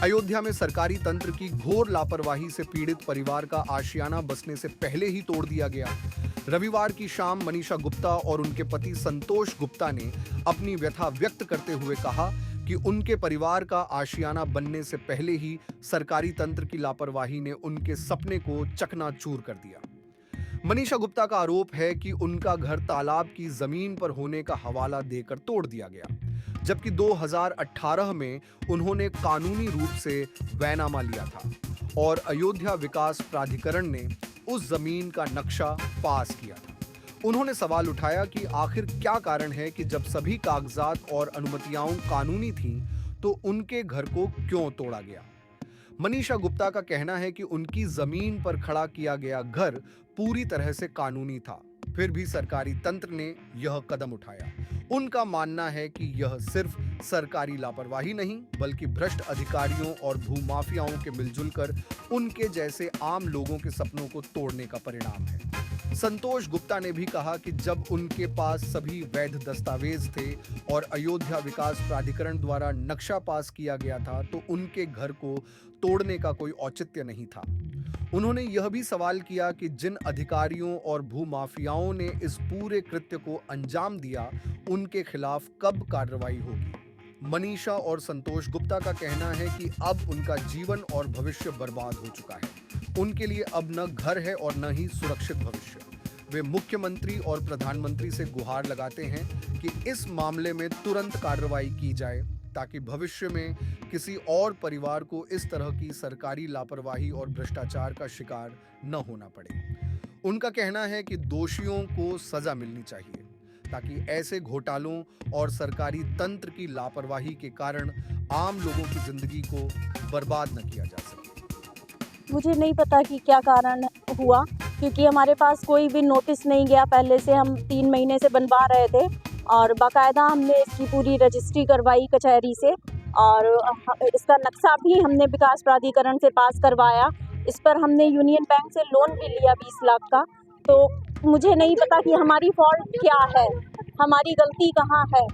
अयोध्या में सरकारी तंत्र की घोर लापरवाही से पीड़ित परिवार का आशियाना बसने से पहले ही तोड़ दिया गया। रविवार की शाम मनीषा गुप्ता और उनके पति संतोष गुप्ता ने अपनी व्यथा व्यक्त करते हुए कहा कि उनके परिवार का आशियाना बनने से पहले ही सरकारी तंत्र की लापरवाही ने उनके सपने को चकनाचूर कर दिया। मनीषा गुप्ता का आरोप है कि उनका घर तालाब की जमीन पर होने का हवाला देकर तोड़ दिया गया, जबकि 2018 में उन्होंने कानूनी रूप से बैनामा लिया था और अयोध्या विकास प्राधिकरण ने उस जमीन का नक्शा पास किया था। उन्होंने सवाल उठाया कि आखिर क्या कारण है कि जब सभी कागजात और अनुमतियां कानूनी थीं, तो उनके घर को क्यों तोड़ा गया। मनीषा गुप्ता का कहना है कि उनकी जमीन पर खड़ा किया गया घर पूरी तरह से कानूनी था, फिर भी सरकारी तंत्र ने यह कदम उठाया। उनका मानना है कि यह सिर्फ सरकारी लापरवाही नहीं, बल्कि भ्रष्ट अधिकारियों और भूमाफियाओं के मिलजुल कर उनके जैसे आम लोगों के सपनों को तोड़ने का परिणाम है। संतोष गुप्ता ने भी कहा कि जब उनके पास सभी वैध दस्तावेज थे और अयोध्या विकास प्राधिकरण द्वारा नक्शा पास किया गया था, तो उनके घर को तोड़ने का कोई औचित्य नहीं था। उन्होंने यह भी सवाल किया कि जिन अधिकारियों और भूमाफियाओं ने इस पूरे कृत्य को अंजाम दिया, उनके खिलाफ कब कार्रवाई होगी। मनीषा और संतोष गुप्ता का कहना है कि अब उनका जीवन और भविष्य बर्बाद हो चुका है। उनके लिए अब न घर है और न ही सुरक्षित भविष्य। वे मुख्यमंत्री और प्रधानमंत्री से गुहार लगाते हैं कि इस मामले में तुरंत कार्रवाई की जाए, ताकि भविष्य में किसी और परिवार को इस तरह की सरकारी लापरवाही और भ्रष्टाचार का शिकार न होना पड़े। उनका कहना है कि दोषियों को सजा मिलनी चाहिए, ताकि ऐसे घोटालों और सरकारी तंत्र की लापरवाही के कारण आम लोगों की जिंदगी को बर्बाद न किया जा सके। मुझे नहीं पता कि क्या कारण हुआ, क्योंकि हमारे पास कोई भी नोटिस नहीं गया। पहले से हम 3 महीने से बनवा रहे थे और बाकायदा हमने इसकी पूरी रजिस्ट्री करवाई कचहरी से, और इसका नक्शा भी हमने विकास प्राधिकरण से पास करवाया। इस पर हमने यूनियन बैंक से लोन भी लिया 20 लाख का। तो मुझे नहीं पता कि हमारी फॉल्ट क्या है, हमारी गलती कहाँ है।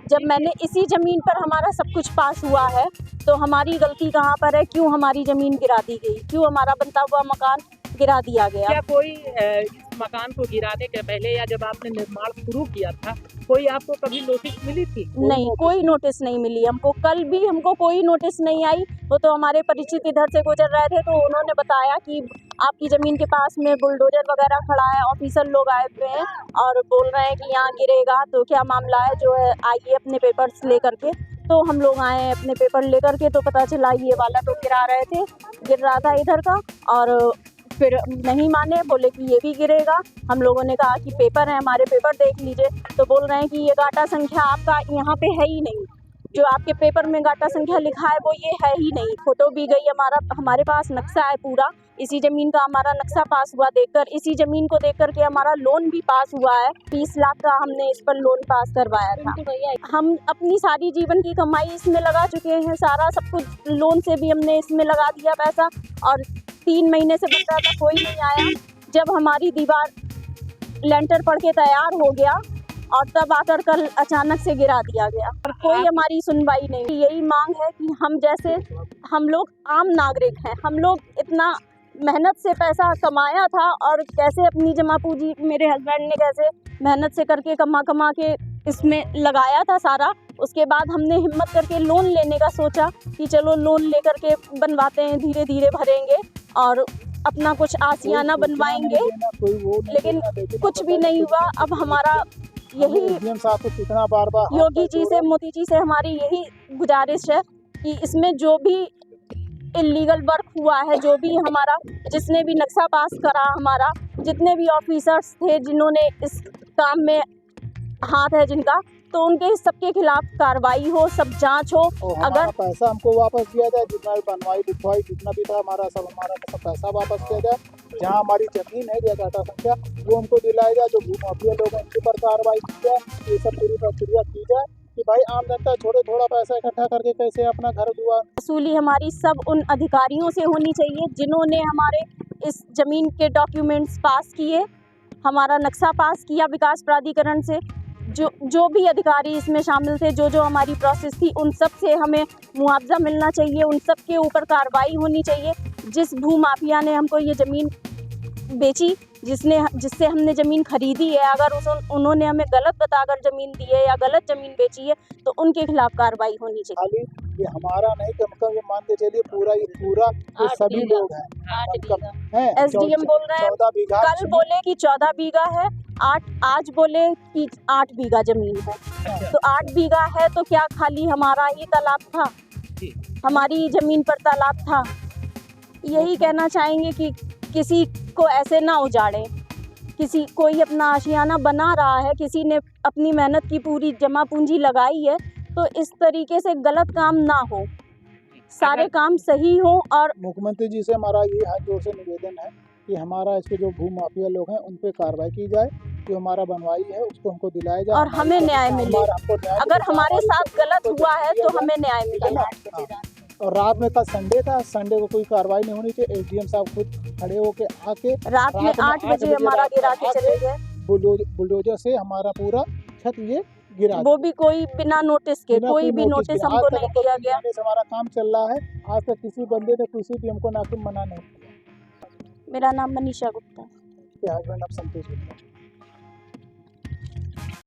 जब मैंने इसी ज़मीन पर हमारा सब कुछ पास हुआ है, तो हमारी गलती कहाँ पर है, क्यों हमारी ज़मीन गिरा दी गई, क्यों हमारा बनता हुआ मकान गिरा दिया गया। क्या कोई इस मकान को गिराने के पहले या जब आपने निर्माण शुरू किया था, कोई आपको कभी नोटिस मिली थी? नहीं, कोई नोटिस नहीं मिली हमको। कल भी हमको कोई नोटिस नहीं आई। वो तो हमारे परिचित इधर से गुजर रहे थे, तो उन्होंने बताया कि आपकी ज़मीन के पास में बुलडोजर वगैरह खड़ा है, ऑफिसर लोग आए हुए हैं और बोल रहे हैं कि यहाँ गिरेगा, तो क्या मामला है, जो है आइए अपने पेपर्स लेकर के। तो हम लोग आए अपने पेपर लेकर के, तो पता चला ये वाला तो गिरा रहे थे, गिर रहा था इधर का, और फिर नहीं माने, बोले कि ये भी गिरेगा। हम लोगों ने कहा कि पेपर है हमारे, पेपर देख लीजिए। तो बोल रहे हैं कि ये गाटा संख्या आपका यहाँ पे है ही नहीं, जो आपके पेपर में गाटा संख्या लिखा है वो ये है ही नहीं। फोटो भी गई हमारे पास नक्शा है पूरा, इसी ज़मीन का हमारा नक्शा पास हुआ देखकर, इसी ज़मीन को देख कर के हमारा लोन भी पास हुआ है। 20 लाख का हमने इस पर लोन पास करवाया था। हम अपनी सारी जीवन की कमाई इसमें लगा चुके हैं, सारा सब कुछ लोन से भी हमने इसमें लगा दिया पैसा, और 3 महीने से बन रहा था, कोई नहीं आया। जब हमारी दीवार लेंटर पड़ के तैयार हो गया, और तब आकर कल अचानक से गिरा दिया गया, और कोई हमारी सुनवाई नहीं। यही मांग है कि हम लोग आम नागरिक हैं, हम लोग इतना मेहनत से पैसा कमाया था, और कैसे अपनी जमा पूंजी मेरे हस्बैंड ने कैसे मेहनत से करके कमा के इसमें लगाया था सारा। उसके बाद हमने हिम्मत करके लोन लेने का सोचा कि चलो लोन लेकर के बनवाते हैं, धीरे धीरे भरेंगे और अपना कुछ आशियाना बनवाएंगे, लेकिन कुछ भी नहीं हुआ। अब हमारा यही योगी जी से, मोदी जी से हमारी यही गुजारिश है कि इसमें जो भी इल्लीगल वर्क हुआ है, जो भी हमारा, जिसने भी नक्शा पास करा, हमारा जितने भी ऑफिसर्स थे जिन्होंने इस काम में हाथ है जिनका, तो उनके सबके खिलाफ कार्रवाई हो, सब जांच हो। अगर पैसा हमको वापस दिया जाए, जितना भी बनवाई लिखवाई जितना भी था हमारा सब पैसा वापस दिया जाए। जहाँ हमारी जमीन है या डाटा संख्या वो हमको दिलाया जाए। जो भूमाफिया लोग हैं उनके पर कार्रवाई की जाए, ये सब पूरी प्रक्रिया की जाए कि भाई आम जनता छोड़े, थोड़ा पैसा इकट्ठा करके कैसे अपना घर दुआर। वसूली हमारी सब उन अधिकारियों से होनी चाहिए जिन्होंने हमारे इस जमीन के डॉक्यूमेंट्स पास किए, हमारा नक्शा पास किया विकास प्राधिकरण से, जो भी अधिकारी इसमें शामिल थे, जो हमारी प्रोसेस थी, उन सब से हमें मुआवजा मिलना चाहिए, उन सब के ऊपर कार्रवाई होनी चाहिए। जिस भूमाफिया ने हमको ये ज़मीन बेची, जिससे हमने ज़मीन खरीदी है, अगर उन्होंने हमें गलत बताकर ज़मीन दी है या गलत ज़मीन बेची है तो उनके खिलाफ कार्रवाई होनी चाहिए। खाली ये हमारा नहीं, कम से कम ये मान के चलिए पूरा ये सभी लोग हैं। एसडीएम बोल रहे हैं 14 बीघा, कल बोले कि 14 बीघा है, आज बोले कि 8 बीघा ज़मीन है। तो 8 बीघा है तो क्या खाली हमारा ही तालाब था? हमारी ज़मीन पर तालाब था। यही कहना चाहेंगे कि किसी को ऐसे ना उजाड़ें। कोई अपना आशियाना बना रहा है, किसी ने अपनी मेहनत की पूरी जमा पूंजी लगाई है, तो इस तरीके से गलत काम ना हो, सारे काम सही हो। और मुख्यमंत्री जी से हमारा ये हाथ जोड़ से निवेदन है कि हमारा इसके जो भू माफिया लोग हैं उन पे कार्रवाई की जाए, जो हमारा बनवाई है उसको हमको दिलाया जाए और हमें न्याय मिले। अगर हमारे साथ गलत हुआ है तो हमें न्याय मिले। और रात में कल संडे था, संडे को कोई कार्रवाई नहीं होनी चाहिए। एसडीएम साहब खुद खड़े होके आके रात में 8 बजे हमारा गिरा के चले गए। बुलडोजर से हमारा पूरा छत ये गिरा, वो भी कोई बिना नोटिस के, कोई भी नोटिस हमको नहीं दिया गया। हमारा काम चल रहा है, आज तक किसी बंदे ने किसी भी हमको नाखुन मना नहीं किया। मेरा नाम मनीषा गुप्ता। हस्बैंड आप संतोष गुप्ता।